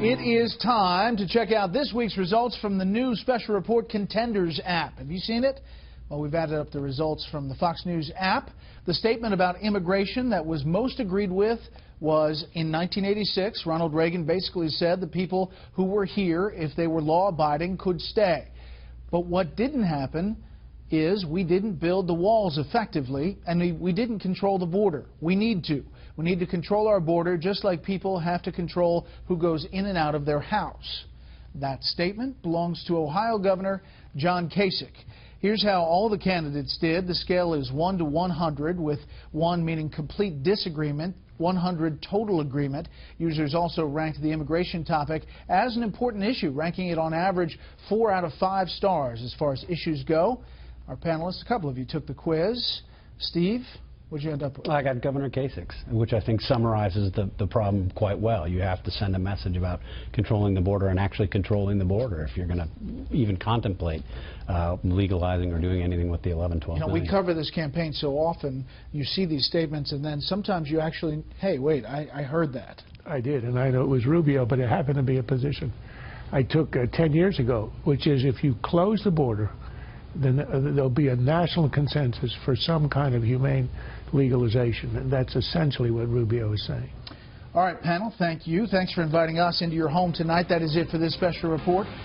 It is time to check out this week's results from the new special report Contenders app. Have you seen it? Well, we've added up the results from the Fox News app. The statement about immigration that was most agreed with was in 1986. Ronald Reagan basically said the people who were here, if they were law-abiding, could stay. But what didn't happen is we didn't build the walls effectively, and we didn't control the border. We need to. We need to control our border just like people have to control who goes in and out of their house. That statement belongs to Ohio Governor John Kasich. Here's how all the candidates did. The scale is 1 to 100, with 1 meaning complete disagreement, 100 total agreement. Users also ranked the immigration topic as an important issue, ranking it on average 4 out of 5 stars as far as issues go. Our panelists, a couple of you took the quiz. Steve, what'd you end up with? I got Governor Kasich's, which I think summarizes the problem quite well. You have to send a message about controlling the border and actually controlling the border if you're going to even contemplate legalizing or doing anything with the 11-12 million. We cover this campaign so often, you see these statements, and then sometimes you actually, hey, wait, I heard that. I did, and I know it was Rubio, but it happened to be a position I took 10 years ago, which is if you close the border, then there'll be a national consensus for some kind of humane legalization. And that's essentially what Rubio is saying. All right, panel, thank you. Thanks for inviting us into your home tonight. That is it for this special report.